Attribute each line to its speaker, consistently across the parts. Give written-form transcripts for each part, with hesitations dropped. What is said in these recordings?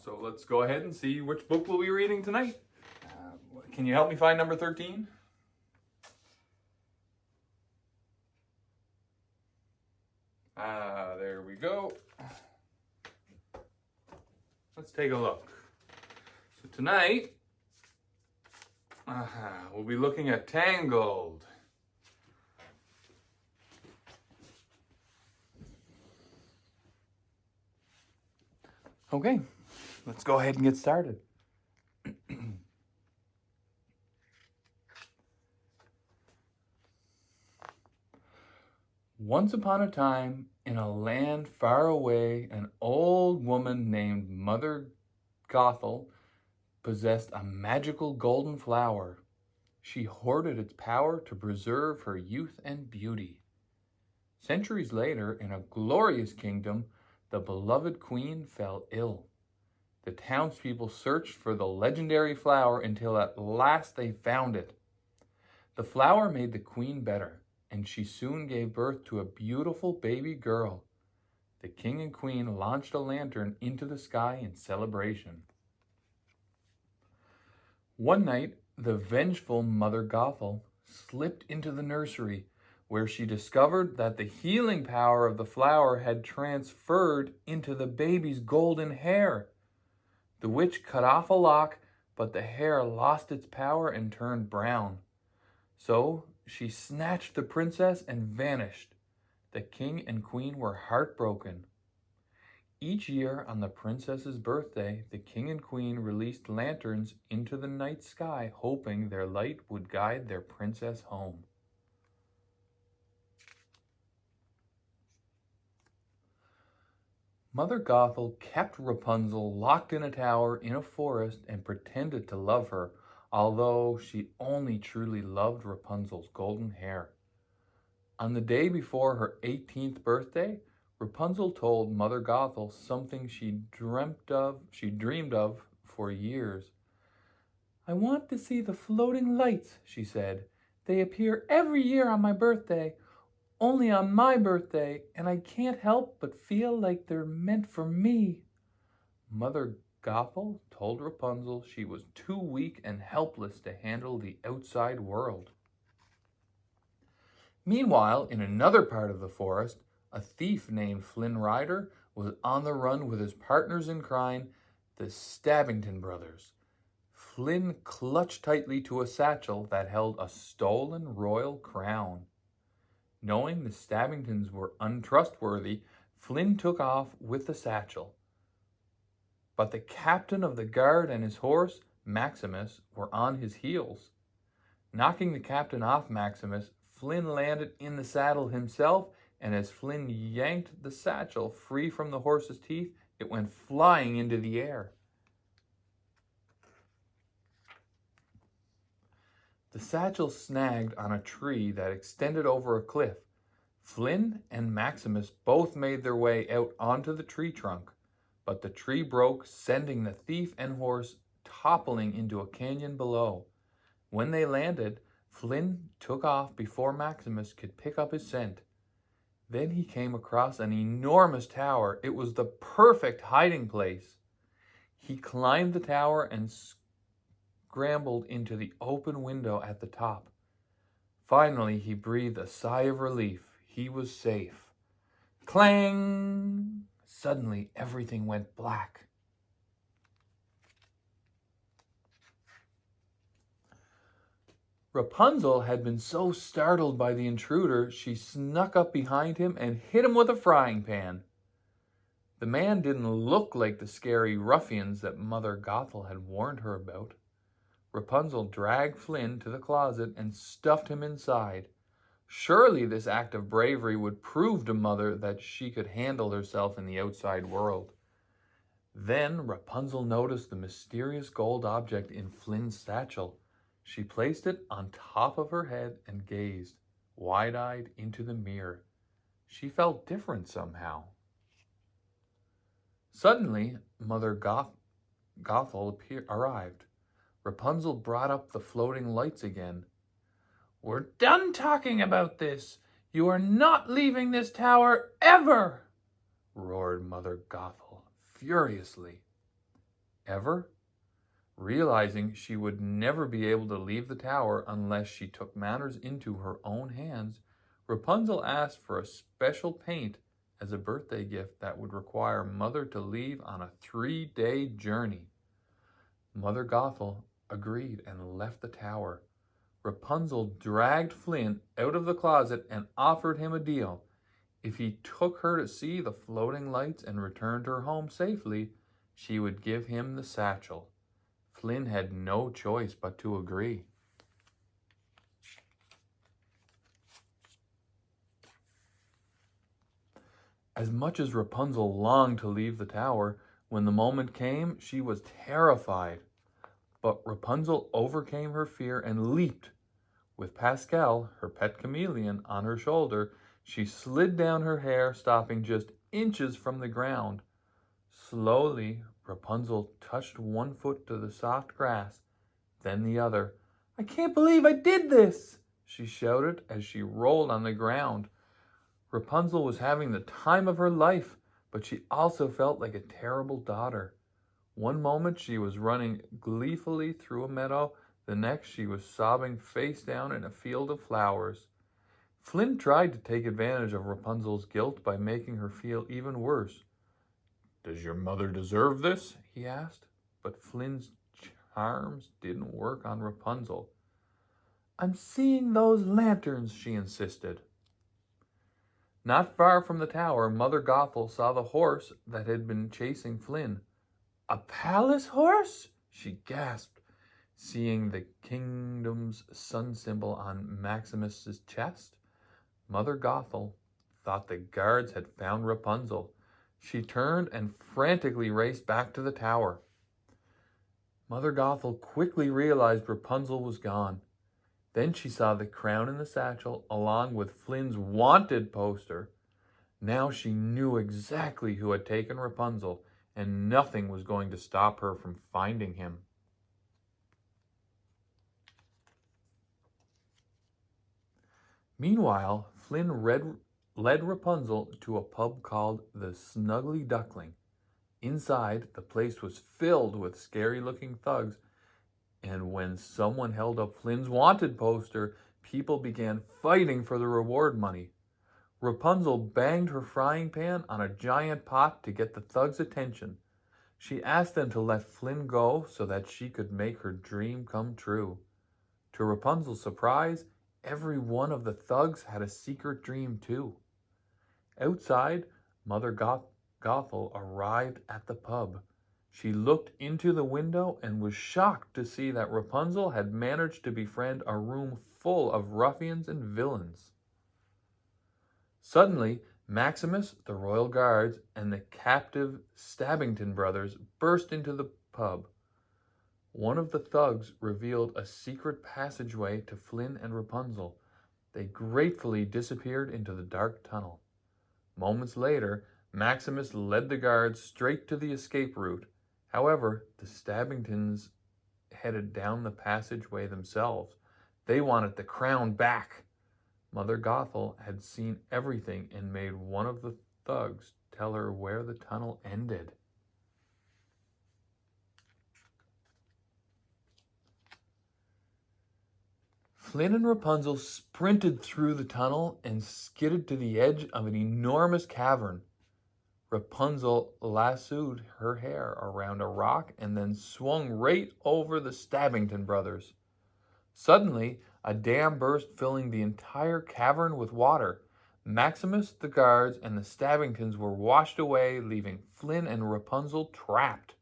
Speaker 1: So let's go ahead and see which book we'll be reading tonight. Can you help me find number 13? There we go. Let's take a look. So tonight, we'll be looking at Tangled. Okay, let's go ahead and get started. Once upon a time, in a land far away, an old woman named Mother Gothel possessed a magical golden flower. She hoarded its power to preserve her youth and beauty. Centuries later, in a glorious kingdom, the beloved queen fell ill. The townspeople searched for the legendary flower until at last they found it. The flower made the queen better, and she soon gave birth to a beautiful baby girl. The king and queen launched a lantern into the sky in celebration. One night, the vengeful Mother Gothel slipped into the nursery, where she discovered that the healing power of the flower had transferred into the baby's golden hair. The witch cut off a lock, but the hair lost its power and turned brown. So she snatched the princess and vanished. The king and queen were heartbroken. Each year on the princess's birthday, the king and queen released lanterns into the night sky, hoping their light would guide their princess home. Mother Gothel kept Rapunzel locked in a tower in a forest and pretended to love her, although she only truly loved Rapunzel's golden hair. On the day before her 18th birthday, Rapunzel told Mother Gothel something she dreamed of for years. "I want to see the floating lights," she said. "They appear every year on my birthday, only on my birthday, and I can't help but feel like they're meant for me." Mother Gothel told Rapunzel she was too weak and helpless to handle the outside world. Meanwhile, in another part of the forest, a thief named Flynn Rider was on the run with his partners in crime, the Stabbington brothers. Flynn clutched tightly to a satchel that held a stolen royal crown. Knowing the Stabbingtons were untrustworthy, Flynn took off with the satchel. But the captain of the guard and his horse, Maximus, were on his heels. Knocking the captain off Maximus, Flynn landed in the saddle himself, and as Flynn yanked the satchel free from the horse's teeth, it went flying into the air. The satchel snagged on a tree that extended over a cliff. Flynn and Maximus both made their way out onto the tree trunk, but the tree broke, sending the thief and horse toppling into a canyon below. When they landed, Flynn took off before Maximus could pick up his scent. Then he came across an enormous tower. It was the perfect hiding place. He climbed the tower and scrambled into the open window at the top. Finally, he breathed a sigh of relief. He was safe. Clang! Suddenly, everything went black. Rapunzel had been so startled by the intruder, she snuck up behind him and hit him with a frying pan. The man didn't look like the scary ruffians that Mother Gothel had warned her about. Rapunzel dragged Flynn to the closet and stuffed him inside. Surely this act of bravery would prove to Mother that she could handle herself in the outside world. Then Rapunzel noticed the mysterious gold object in Flynn's satchel. She placed it on top of her head and gazed, wide-eyed, into the mirror. She felt different somehow. Suddenly, Mother Gothel arrived. Rapunzel brought up the floating lights again. "We're done talking about this. You are not leaving this tower ever," roared Mother Gothel furiously. ever? Realizing she would never be able to leave the tower unless she took matters into her own hands, Rapunzel asked for a special paint as a birthday gift that would require Mother to leave on a 3-day journey. Mother Gothel agreed and left the tower. Rapunzel dragged Flynn out of the closet and offered him a deal. If he took her to see the floating lights and returned her home safely, she would give him the satchel. Flynn had no choice but to agree. As much as Rapunzel longed to leave the tower, when the moment came, she was terrified. But Rapunzel overcame her fear and leaped. With Pascal, her pet chameleon, on her shoulder, she slid down her hair, stopping just inches from the ground. Slowly, Rapunzel touched one foot to the soft grass, then the other. "I can't believe I did this!" she shouted as she rolled on the ground. Rapunzel was having the time of her life, but she also felt like a terrible daughter. One moment she was running gleefully through a meadow, the next she was sobbing face down in a field of flowers. Flynn tried to take advantage of Rapunzel's guilt by making her feel even worse. "Does your mother deserve this?" he asked. But Flynn's charms didn't work on Rapunzel. "I'm seeing those lanterns," she insisted. Not far from the tower, Mother Gothel saw the horse that had been chasing Flynn. "A palace horse?" she gasped, seeing the kingdom's sun symbol on Maximus's chest. Mother Gothel thought the guards had found Rapunzel. She turned and frantically raced back to the tower. Mother Gothel quickly realized Rapunzel was gone. Then she saw the crown in the satchel along with Flynn's wanted poster. Now she knew exactly who had taken Rapunzel, and nothing was going to stop her from finding him. Meanwhile, Flynn led Rapunzel to a pub called the Snuggly Duckling. Inside, the place was filled with scary-looking thugs, and when someone held up Flynn's wanted poster, people began fighting for the reward money. Rapunzel banged her frying pan on a giant pot to get the thugs' attention. She asked them to let Flynn go so that she could make her dream come true. To Rapunzel's surprise, every one of the thugs had a secret dream too. Outside, Mother Gothel arrived at the pub. She looked into the window and was shocked to see that Rapunzel had managed to befriend a room full of ruffians and villains. Suddenly, Maximus, the royal guards, and the captive Stabbington brothers burst into the pub. One of the thugs revealed a secret passageway to Flynn and Rapunzel. They gratefully disappeared into the dark tunnel. Moments later, Maximus led the guards straight to the escape route. However, the Stabbingtons headed down the passageway themselves. They wanted the crown back. Mother Gothel had seen everything and made one of the thugs tell her where the tunnel ended. Flynn and Rapunzel sprinted through the tunnel and skidded to the edge of an enormous cavern. Rapunzel lassoed her hair around a rock and then swung right over the Stabbington brothers. Suddenly, a dam burst, filling the entire cavern with water. Maximus, the guards, and the Stabbingtons were washed away, leaving Flynn and Rapunzel trapped.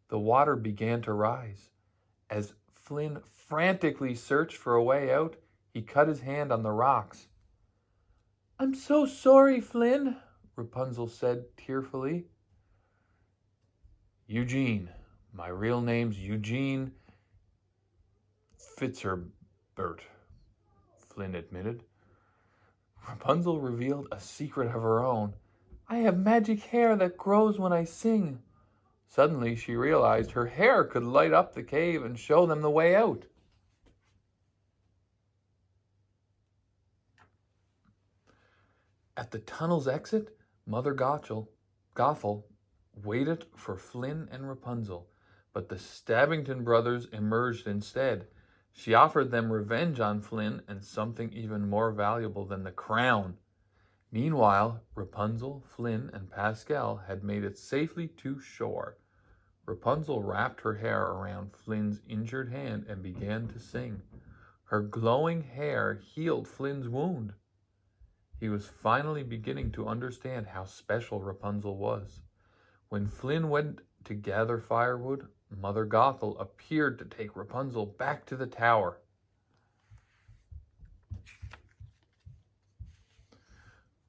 Speaker 1: The water began to rise. As Flynn frantically searched for a way out, he cut his hand on the rocks. "I'm so sorry, Flynn," Rapunzel said tearfully. "Eugene. My real name's Eugene Fitzherbert," Flynn admitted. Rapunzel revealed a secret of her own. "I have magic hair that grows when I sing." Suddenly, she realized her hair could light up the cave and show them the way out. At the tunnel's exit, Mother Gothel waited for Flynn and Rapunzel, but the Stabbington brothers emerged instead. She offered them revenge on Flynn and something even more valuable than the crown. Meanwhile, Rapunzel, Flynn, and Pascal had made it safely to shore. Rapunzel wrapped her hair around Flynn's injured hand and began to sing. Her glowing hair healed Flynn's wound. He was finally beginning to understand how special Rapunzel was. When Flynn went to gather firewood, Mother Gothel appeared to take Rapunzel back to the tower.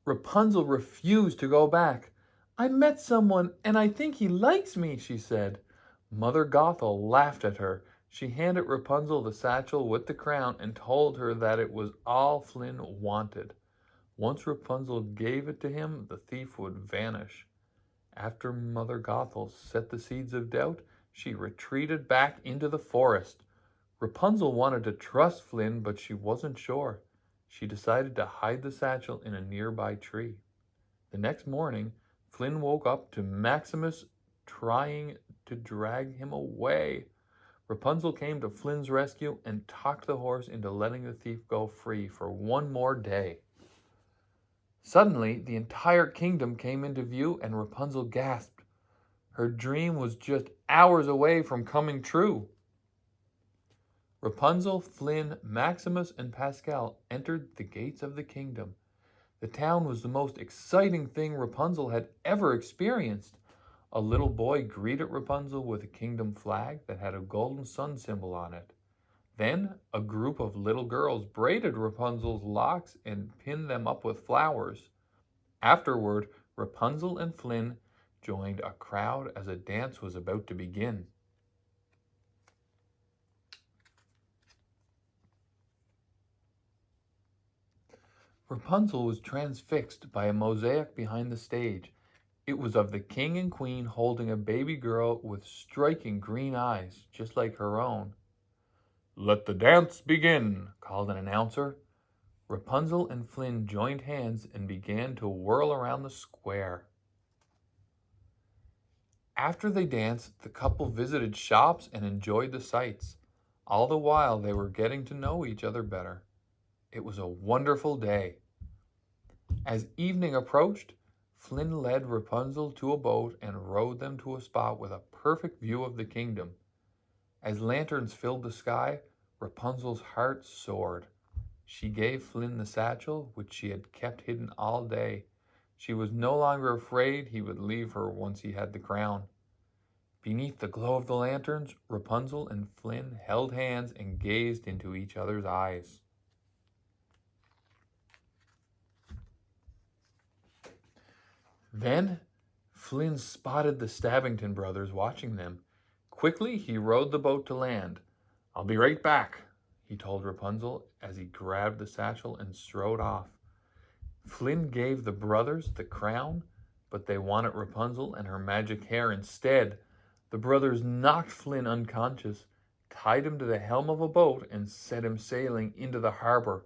Speaker 1: Rapunzel refused to go back. "I met someone and I think he likes me," she said. Mother Gothel laughed at her. She handed Rapunzel the satchel with the crown and told her that it was all Flynn wanted. Once Rapunzel gave it to him, the thief would vanish. After Mother Gothel set the seeds of doubt, she retreated back into the forest. Rapunzel wanted to trust Flynn, but she wasn't sure. She decided to hide the satchel in a nearby tree. The next morning, Flynn woke up to Maximus trying to drag him away. Rapunzel came to Flynn's rescue and talked the horse into letting the thief go free for one more day. Suddenly, the entire kingdom came into view and Rapunzel gasped. Her dream was just hours away from coming true. Rapunzel, Flynn, Maximus, and Pascal entered the gates of the kingdom. The town was the most exciting thing Rapunzel had ever experienced. A little boy greeted Rapunzel with a kingdom flag that had a golden sun symbol on it. Then a group of little girls braided Rapunzel's locks and pinned them up with flowers. Afterward, Rapunzel and Flynn joined a crowd as a dance was about to begin. Rapunzel was transfixed by a mosaic behind the stage. It was of the king and queen holding a baby girl with striking green eyes, just like her own. "Let the dance begin," called an announcer. Rapunzel and Flynn joined hands and began to whirl around the square. After they danced, the couple visited shops and enjoyed the sights. All the while, they were getting to know each other better. It was a wonderful day. As evening approached, Flynn led Rapunzel to a boat and rowed them to a spot with a perfect view of the kingdom. As lanterns filled the sky, Rapunzel's heart soared. She gave Flynn the satchel, which she had kept hidden all day. She was no longer afraid he would leave her once he had the crown. Beneath the glow of the lanterns, Rapunzel and Flynn held hands and gazed into each other's eyes. Then Flynn spotted the Stabbington brothers watching them. Quickly, he rowed the boat to land. "I'll be right back," he told Rapunzel as he grabbed the satchel and strode off. Flynn gave the brothers the crown, but they wanted Rapunzel and her magic hair instead. The brothers knocked Flynn unconscious, tied him to the helm of a boat, and set him sailing into the harbor.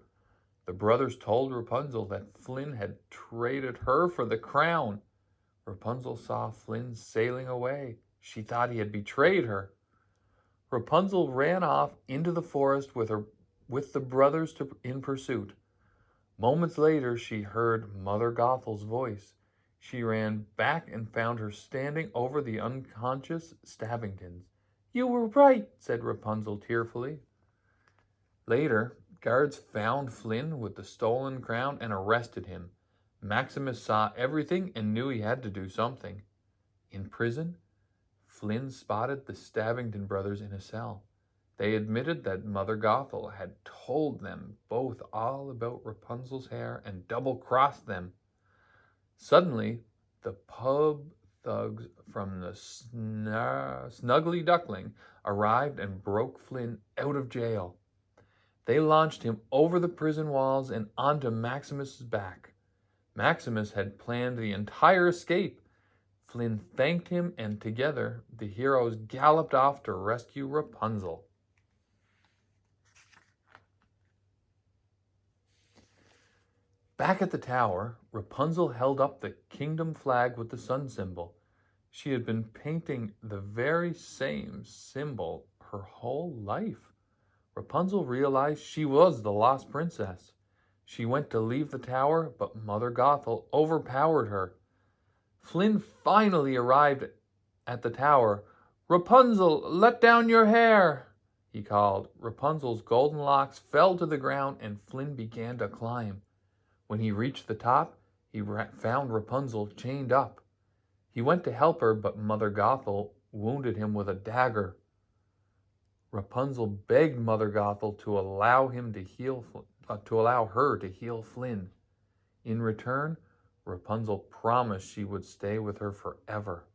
Speaker 1: The brothers told Rapunzel that Flynn had traded her for the crown. Rapunzel saw Flynn sailing away. She thought he had betrayed her. Rapunzel ran off into the forest with the brothers in pursuit. Moments later, she heard Mother Gothel's voice. She ran back and found her standing over the unconscious Stabbingtons. "You were right," said Rapunzel tearfully. Later, guards found Flynn with the stolen crown and arrested him. Maximus saw everything and knew he had to do something. In prison, Flynn spotted the Stabbington brothers in a cell. They admitted that Mother Gothel had told them both all about Rapunzel's hair and double-crossed them. Suddenly, the pub thugs from the Snuggly Duckling arrived and broke Flynn out of jail. They launched him over the prison walls and onto Maximus's back. Maximus had planned the entire escape. Flynn thanked him, and together the heroes galloped off to rescue Rapunzel. Back at the tower, Rapunzel held up the kingdom flag with the sun symbol. She had been painting the very same symbol her whole life. Rapunzel realized she was the lost princess. She went to leave the tower, but Mother Gothel overpowered her. Flynn finally arrived at the tower. "Rapunzel, let down your hair," he called. Rapunzel's golden locks fell to the ground and Flynn began to climb. When he reached the top, he found Rapunzel chained up. He went to help her, but Mother Gothel wounded him with a dagger. Rapunzel begged Mother Gothel to allow her to heal Flynn. In return, Rapunzel promised she would stay with her forever.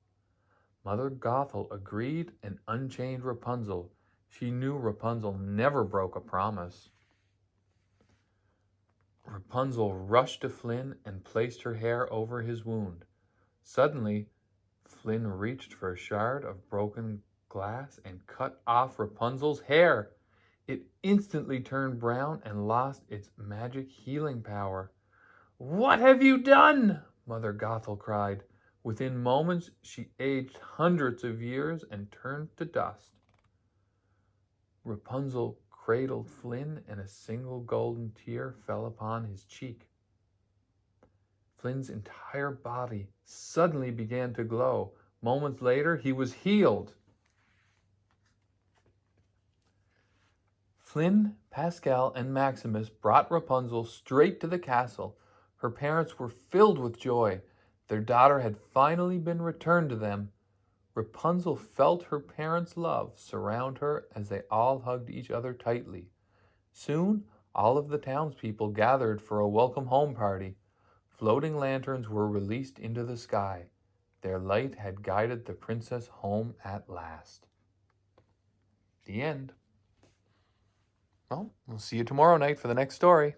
Speaker 1: Mother Gothel agreed and unchained Rapunzel. She knew Rapunzel never broke a promise. Rapunzel rushed to Flynn and placed her hair over his wound. Suddenly, Flynn reached for a shard of broken glass and cut off Rapunzel's hair. It instantly turned brown and lost its magic healing power. "What have you done?" Mother Gothel cried. Within moments, she aged hundreds of years and turned to dust. Rapunzel cradled Flynn, and a single golden tear fell upon his cheek. Flynn's entire body suddenly began to glow. Moments later, he was healed. Flynn, Pascal, and Maximus brought Rapunzel straight to the castle. Her parents were filled with joy. Their daughter had finally been returned to them. Rapunzel felt her parents' love surround her as they all hugged each other tightly. Soon, all of the townspeople gathered for a welcome home party. Floating lanterns were released into the sky. Their light had guided the princess home at last. The end. Well, we'll see you tomorrow night for the next story.